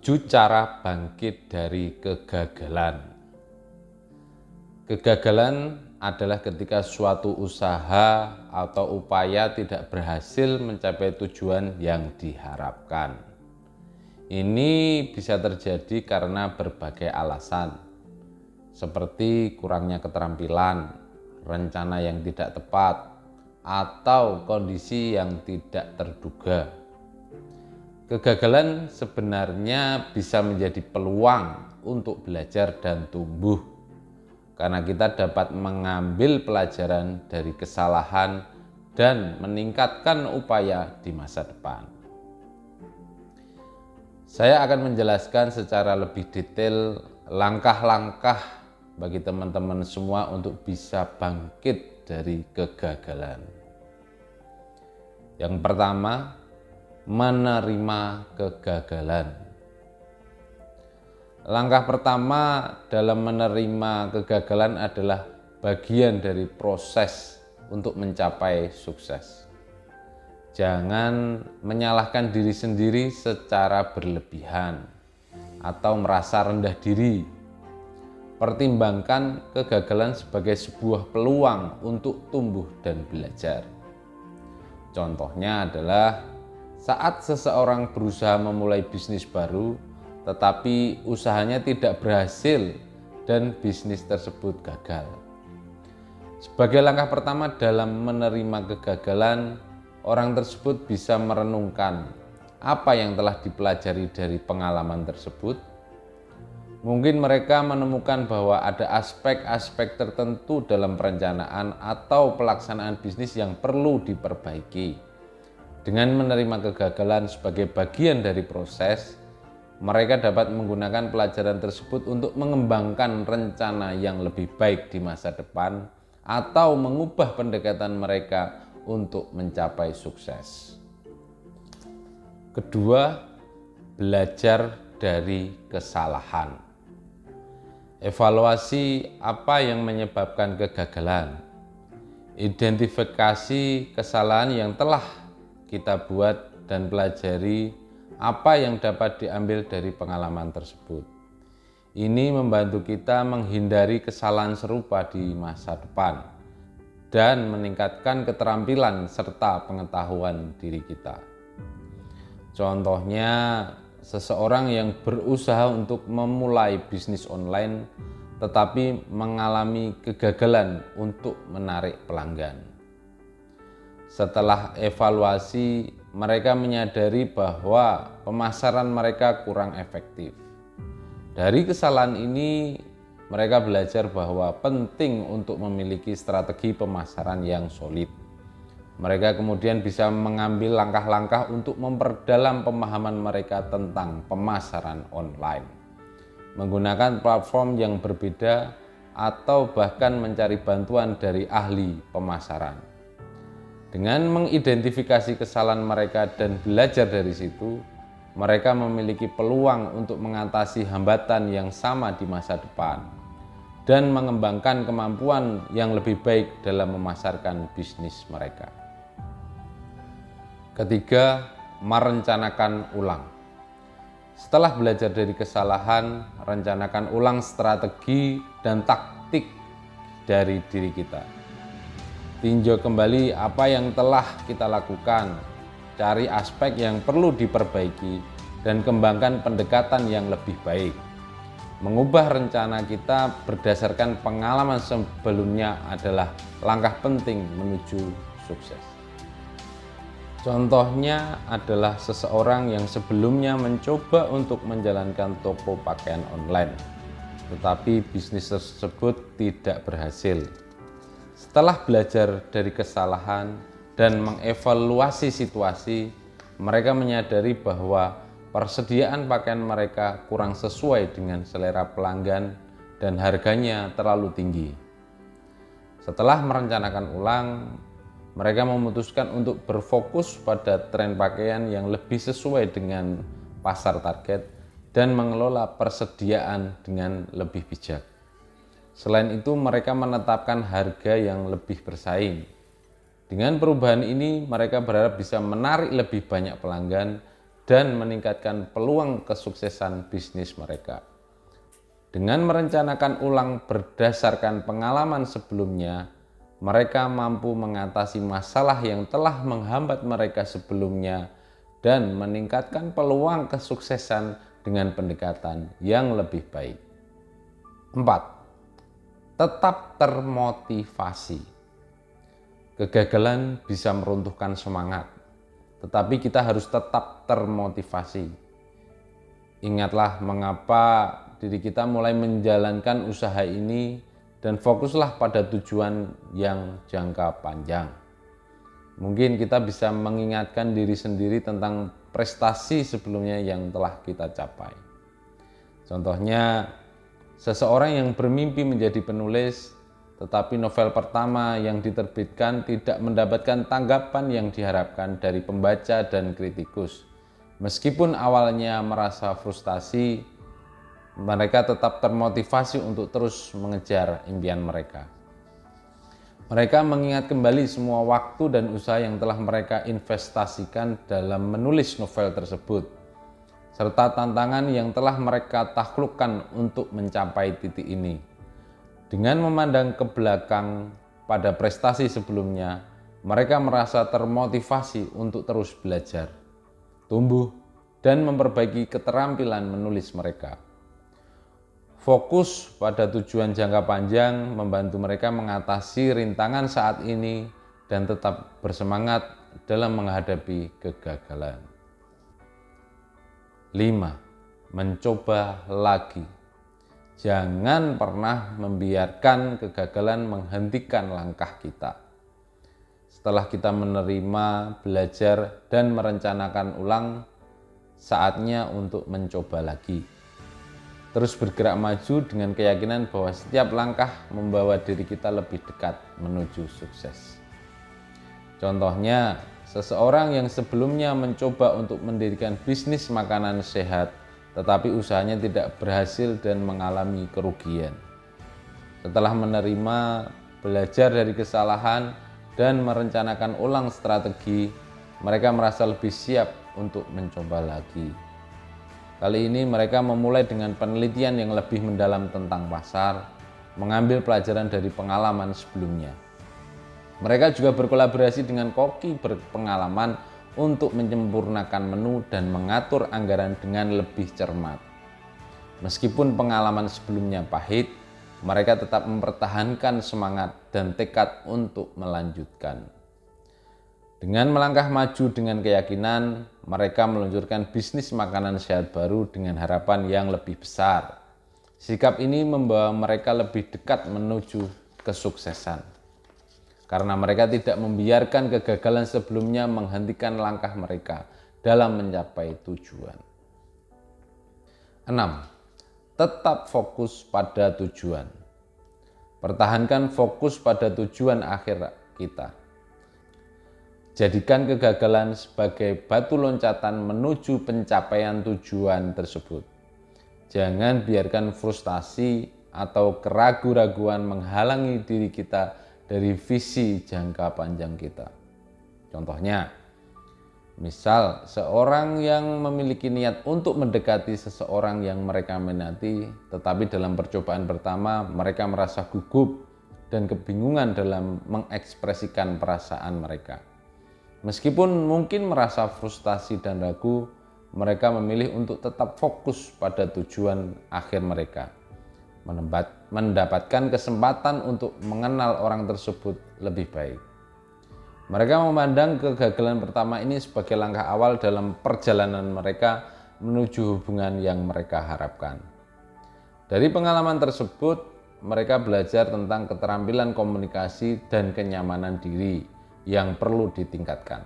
7 cara bangkit dari kegagalan. Kegagalan adalah ketika suatu usaha atau upaya tidak berhasil mencapai tujuan yang diharapkan. Ini bisa terjadi karena berbagai alasan, seperti kurangnya keterampilan, rencana yang tidak tepat, atau kondisi yang tidak terduga. Kegagalan sebenarnya bisa menjadi peluang untuk belajar dan tumbuh, karena kita dapat mengambil pelajaran dari kesalahan dan meningkatkan upaya di masa depan. Saya akan menjelaskan secara lebih detail langkah-langkah bagi teman-teman semua untuk bisa bangkit dari kegagalan. Yang pertama, menerima kegagalan. Langkah pertama dalam menerima kegagalan adalah bagian dari proses untuk mencapai sukses. Jangan menyalahkan diri sendiri secara berlebihan atau merasa rendah diri. Pertimbangkan kegagalan sebagai sebuah peluang untuk tumbuh dan belajar. Contohnya adalah saat seseorang berusaha memulai bisnis baru, tetapi usahanya tidak berhasil dan bisnis tersebut gagal. Sebagai langkah pertama dalam menerima kegagalan, orang tersebut bisa merenungkan apa yang telah dipelajari dari pengalaman tersebut. Mungkin mereka menemukan bahwa ada aspek-aspek tertentu dalam perencanaan atau pelaksanaan bisnis yang perlu diperbaiki. Dengan menerima kegagalan sebagai bagian dari proses, mereka dapat menggunakan pelajaran tersebut untuk mengembangkan rencana yang lebih baik di masa depan atau mengubah pendekatan mereka untuk mencapai sukses. Kedua, belajar dari kesalahan. Evaluasi apa yang menyebabkan kegagalan. Identifikasi kesalahan yang telah kita buat dan pelajari apa yang dapat diambil dari pengalaman tersebut. Ini membantu kita menghindari kesalahan serupa di masa depan dan meningkatkan keterampilan serta pengetahuan diri kita. Contohnya, seseorang yang berusaha untuk memulai bisnis online tetapi mengalami kegagalan untuk menarik pelanggan. Setelah evaluasi, mereka menyadari bahwa pemasaran mereka kurang efektif. Dari kesalahan ini, mereka belajar bahwa penting untuk memiliki strategi pemasaran yang solid. Mereka kemudian bisa mengambil langkah-langkah untuk memperdalam pemahaman mereka tentang pemasaran online, menggunakan platform yang berbeda atau bahkan mencari bantuan dari ahli pemasaran. Dengan mengidentifikasi kesalahan mereka dan belajar dari situ, mereka memiliki peluang untuk mengatasi hambatan yang sama di masa depan dan mengembangkan kemampuan yang lebih baik dalam memasarkan bisnis mereka. Ketiga, merencanakan ulang. Setelah belajar dari kesalahan, rencanakan ulang strategi dan taktik dari diri kita. Tinjau kembali apa yang telah kita lakukan, cari aspek yang perlu diperbaiki, dan kembangkan pendekatan yang lebih baik. Mengubah rencana kita berdasarkan pengalaman sebelumnya adalah langkah penting menuju sukses. Contohnya adalah seseorang yang sebelumnya mencoba untuk menjalankan toko pakaian online, tetapi bisnis tersebut tidak berhasil. Setelah belajar dari kesalahan dan mengevaluasi situasi, mereka menyadari bahwa persediaan pakaian mereka kurang sesuai dengan selera pelanggan dan harganya terlalu tinggi. Setelah merencanakan ulang, mereka memutuskan untuk berfokus pada tren pakaian yang lebih sesuai dengan pasar target dan mengelola persediaan dengan lebih bijak. Selain itu, mereka menetapkan harga yang lebih bersaing. Dengan perubahan ini, mereka berharap bisa menarik lebih banyak pelanggan dan meningkatkan peluang kesuksesan bisnis mereka. Dengan merencanakan ulang berdasarkan pengalaman sebelumnya, mereka mampu mengatasi masalah yang telah menghambat mereka sebelumnya dan meningkatkan peluang kesuksesan dengan pendekatan yang lebih baik. 4. Tetap termotivasi. Kegagalan bisa meruntuhkan semangat, tetapi kita harus tetap termotivasi. Ingatlah mengapa diri kita mulai menjalankan usaha ini dan fokuslah pada tujuan yang jangka panjang. Mungkin kita bisa mengingatkan diri sendiri tentang prestasi sebelumnya yang telah kita capai. Contohnya, seseorang yang bermimpi menjadi penulis, tetapi novel pertama yang diterbitkan tidak mendapatkan tanggapan yang diharapkan dari pembaca dan kritikus. Meskipun awalnya merasa frustasi, mereka tetap termotivasi untuk terus mengejar impian mereka. Mereka mengingat kembali semua waktu dan usaha yang telah mereka investasikan dalam menulis novel tersebut, serta tantangan yang telah mereka taklukkan untuk mencapai titik ini. Dengan memandang ke belakang pada prestasi sebelumnya, mereka merasa termotivasi untuk terus belajar, tumbuh, dan memperbaiki keterampilan menulis mereka. Fokus pada tujuan jangka panjang membantu mereka mengatasi rintangan saat ini dan tetap bersemangat dalam menghadapi kegagalan. 5. Mencoba lagi. Jangan pernah membiarkan kegagalan menghentikan langkah kita. Setelah kita menerima, belajar, dan merencanakan ulang, saatnya untuk mencoba lagi. Terus bergerak maju dengan keyakinan bahwa setiap langkah membawa diri kita lebih dekat menuju sukses. Contohnya, seseorang yang sebelumnya mencoba untuk mendirikan bisnis makanan sehat, tetapi usahanya tidak berhasil dan mengalami kerugian. Setelah menerima, belajar dari kesalahan, dan merencanakan ulang strategi, mereka merasa lebih siap untuk mencoba lagi. Kali ini mereka memulai dengan penelitian yang lebih mendalam tentang pasar, mengambil pelajaran dari pengalaman sebelumnya. Mereka juga berkolaborasi dengan koki berpengalaman untuk menyempurnakan menu dan mengatur anggaran dengan lebih cermat. Meskipun pengalaman sebelumnya pahit, mereka tetap mempertahankan semangat dan tekad untuk melanjutkan. Dengan melangkah maju dengan keyakinan, mereka meluncurkan bisnis makanan sehat baru dengan harapan yang lebih besar. Sikap ini membawa mereka lebih dekat menuju kesuksesan, karena mereka tidak membiarkan kegagalan sebelumnya menghentikan langkah mereka dalam mencapai tujuan. 6. Tetap fokus pada tujuan. Pertahankan fokus pada tujuan akhir kita. Jadikan kegagalan sebagai batu loncatan menuju pencapaian tujuan tersebut. Jangan biarkan frustasi atau keraguan-raguan menghalangi diri kita dari visi jangka panjang kita. Contohnya, misal seorang yang memiliki niat untuk mendekati seseorang yang mereka minati, tetapi dalam percobaan pertama mereka merasa gugup dan kebingungan dalam mengekspresikan perasaan mereka. Meskipun mungkin merasa frustasi dan ragu, mereka memilih untuk tetap fokus pada tujuan akhir mereka, mendapatkan kesempatan untuk mengenal orang tersebut lebih baik. Mereka memandang kegagalan pertama ini sebagai langkah awal dalam perjalanan mereka menuju hubungan yang mereka harapkan. Dari pengalaman tersebut, mereka belajar tentang keterampilan komunikasi dan kenyamanan diri yang perlu ditingkatkan.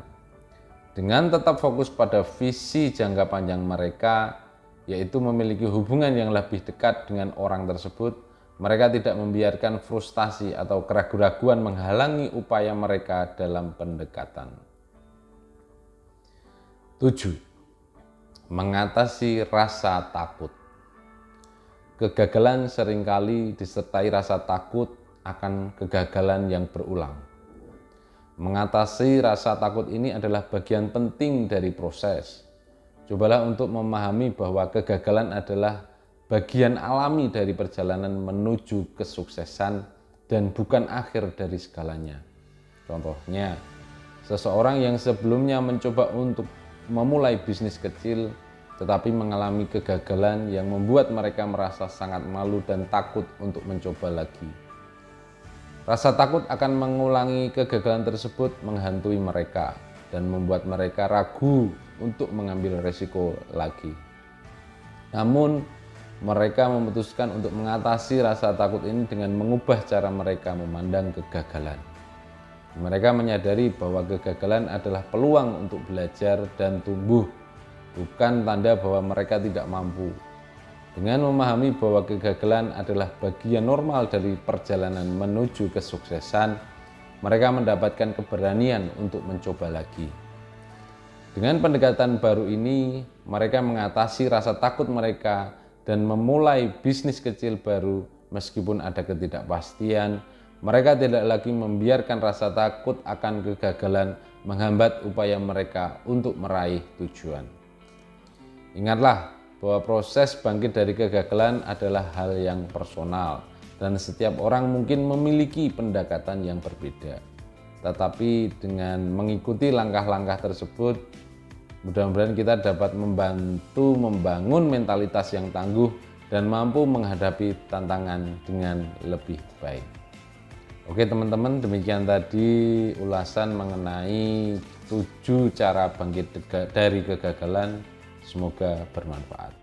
Dengan tetap fokus pada visi jangka panjang mereka, yaitu memiliki hubungan yang lebih dekat dengan orang tersebut, mereka tidak membiarkan frustasi atau keraguan-raguan menghalangi upaya mereka dalam pendekatan. 7. Mengatasi rasa takut. Kegagalan seringkali disertai rasa takut akan kegagalan yang berulang. Mengatasi rasa takut ini adalah bagian penting dari proses. Cobalah untuk memahami bahwa kegagalan adalah bagian alami dari perjalanan menuju kesuksesan dan bukan akhir dari segalanya. Contohnya, seseorang yang sebelumnya mencoba untuk memulai bisnis kecil tetapi mengalami kegagalan yang membuat mereka merasa sangat malu dan takut untuk mencoba lagi. Rasa takut akan mengulangi kegagalan tersebut menghantui mereka dan membuat mereka ragu untuk mengambil resiko lagi. Namun, mereka memutuskan untuk mengatasi rasa takut ini dengan mengubah cara mereka memandang kegagalan. Mereka menyadari bahwa kegagalan adalah peluang untuk belajar dan tumbuh, bukan tanda bahwa mereka tidak mampu. Dengan memahami bahwa kegagalan adalah bagian normal dari perjalanan menuju kesuksesan, mereka mendapatkan keberanian untuk mencoba lagi. Dengan pendekatan baru ini, mereka mengatasi rasa takut mereka dan memulai bisnis kecil baru meskipun ada ketidakpastian. Mereka tidak lagi membiarkan rasa takut akan kegagalan menghambat upaya mereka untuk meraih tujuan. Ingatlah bahwa proses bangkit dari kegagalan adalah hal yang personal dan setiap orang mungkin memiliki pendekatan yang berbeda. Tetapi dengan mengikuti langkah-langkah tersebut, mudah-mudahan kita dapat membantu membangun mentalitas yang tangguh dan mampu menghadapi tantangan dengan lebih baik. Oke teman-teman, demikian tadi ulasan mengenai 7 cara bangkit dari kegagalan. Semoga bermanfaat.